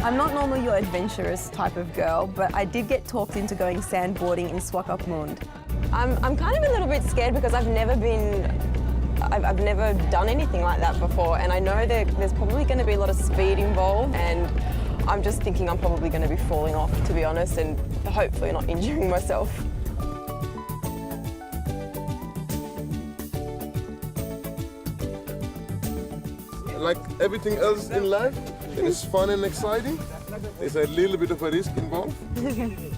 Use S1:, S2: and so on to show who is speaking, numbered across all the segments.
S1: I'm not normally your adventurous type of girl, but I did get talked into going sandboarding in Swakopmund. I'm kind of a little bit scared because I've never done anything like that before, and I know there's probably going to be a lot of speed involved, and I'm just thinking I'm probably going to be falling off, to be honest, and hopefully not injuring myself.
S2: Like everything else in life, it is fun and exciting. There's a little bit of a risk involved.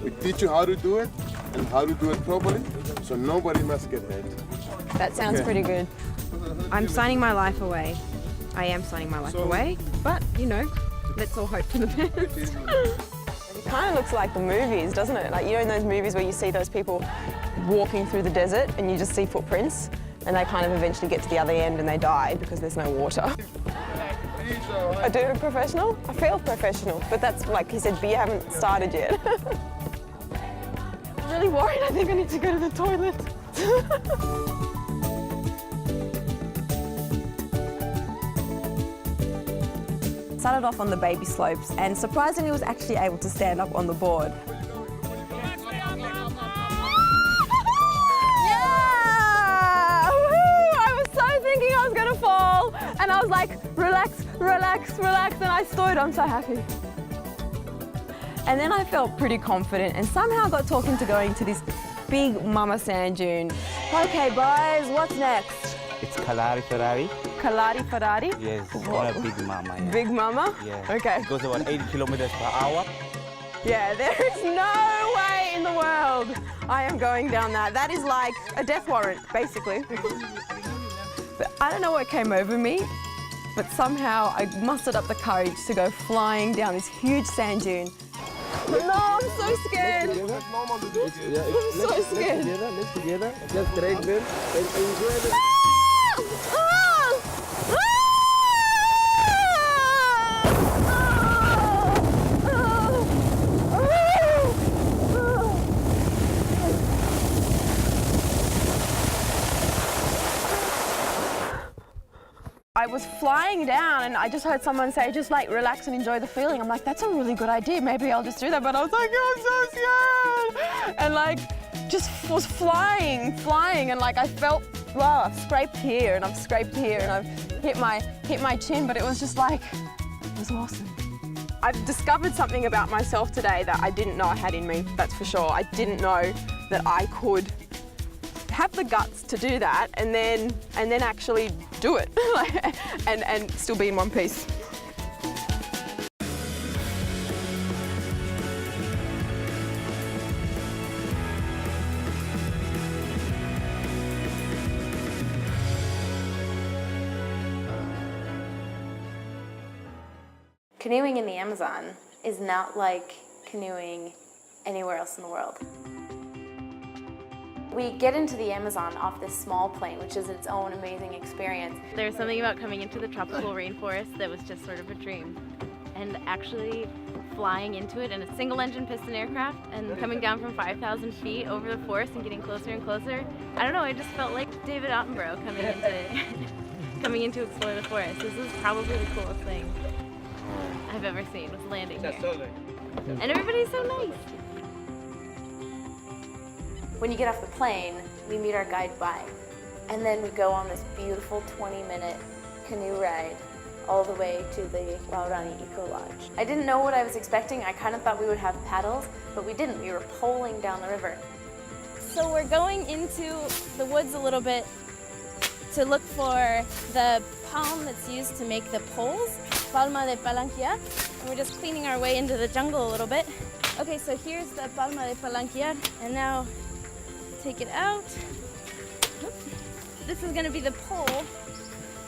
S2: We teach you how to do it and how to do it properly, so nobody must get hurt.
S1: That sounds pretty good.
S3: I'm signing my life away. I am signing my life away, but you know, let's all hope for the best.
S1: It kind of looks like the movies, doesn't it? Like, you know, in those movies where you see those people walking through the desert and you just see footprints, and they kind of eventually get to the other end and they die because there's no water. I do it professional? I feel professional, but that's like he said, but you haven't started yet. I'm really worried. I think I need to go to the toilet. Started off on the baby slopes and surprisingly was actually able to stand up on the board. And I was like, relax, relax, relax, and I stood. I'm so happy. And then I felt pretty confident and somehow got talked into going to this big mama sand dune. Okay, boys, what's next?
S4: It's Kalari Ferrari.
S1: Kalari Ferrari?
S4: Yes, what a big mama. Yeah.
S1: Big mama?
S4: Yeah.
S1: Okay.
S4: It goes about 80 kilometers per hour.
S1: Yeah, there is no way in the world I am going down that. That is like a death warrant, basically. But I don't know what came over me, but somehow I mustered up the courage to go flying down this huge sand dune. No, I'm so scared. I'm so scared.
S5: Let's together. Just drag them and enjoy them.
S1: I was flying down and I just heard someone say, just like relax and enjoy the feeling. I'm like, that's a really good idea. Maybe I'll just do that. But I was like, I'm so scared. And like, just was flying, and like I felt, wow, I've scraped here and I've scraped here and I've hit my chin, but it was just like, it was awesome. I've discovered something about myself today that I didn't know I had in me, that's for sure. I didn't know that I could have the guts to do that and then actually do it and still be in one piece.
S6: Canoeing in the Amazon is not like canoeing anywhere else in the world. We get into the Amazon off this small plane, which is its own amazing experience.
S3: There's something about coming into the tropical rainforest that was just sort of a dream. And actually flying into it in a single-engine piston aircraft and coming down from 5,000 feet over the forest and getting closer and closer. I don't know, I just felt like David Attenborough coming in to explore the forest. This is probably the coolest thing I've ever seen, was landing here. And everybody's so nice.
S6: When you get off the plane, we meet our guide Bai, and then we go on this beautiful 20-minute canoe ride all the way to the Waurani Eco Lodge. I didn't know what I was expecting. I kind of thought we would have paddles, but we didn't. We were poling down the river.
S7: So we're going into the woods a little bit to look for the palm that's used to make the poles, Palma de Palanquillar, and we're just cleaning our way into the jungle a little bit. Okay, so here's the Palma de Palanquillar, and now take it out. This is going to be the pole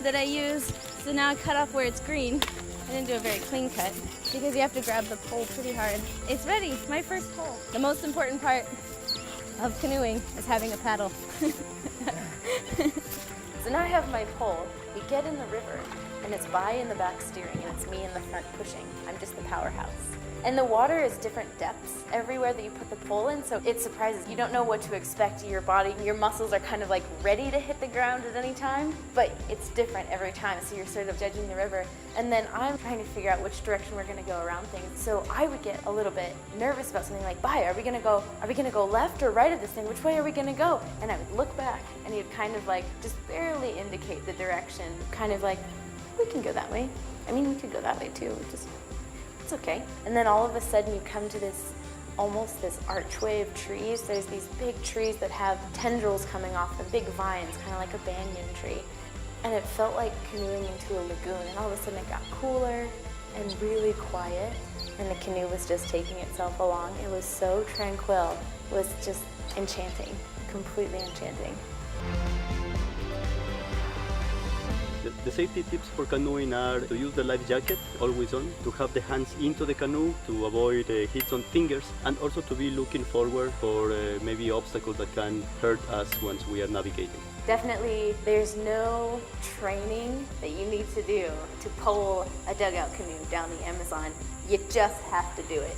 S7: that I use. So now I cut off where it's green. I didn't do a very clean cut because you have to grab the pole pretty hard. It's ready, my first pole. The most important part of canoeing is having a paddle.
S6: So now I have my pole. We get in the river, and it's Bai in the back steering, and it's me in the front pushing. I'm just the powerhouse. And the water is different depths everywhere that you put the pole in, so it surprises. You don't know what to expect. Your body, your muscles are kind of like ready to hit the ground at any time, but it's different every time, so you're sort of judging the river. And then I'm trying to figure out which direction we're gonna go around things. So I would get a little bit nervous about something like, Bai, are we gonna go left or right of this thing? Which way are we gonna go? And I would look back, and he'd kind of like just barely indicate the direction, kind of like, we can go that way. I mean, we could go that way too, it's okay. And then all of a sudden you come to almost this archway of trees. There's these big trees that have tendrils coming off them, big vines, kind of like a banyan tree. And it felt like canoeing into a lagoon. And all of a sudden it got cooler and really quiet. And the canoe was just taking itself along. It was so tranquil. It was just enchanting, completely enchanting.
S8: The safety tips for canoeing are to use the life jacket always on, to have the hands into the canoe to avoid hits on fingers, and also to be looking forward for maybe obstacles that can hurt us once we are navigating.
S6: Definitely, there's no training that you need to do to pole a dugout canoe down the Amazon. You just have to do it.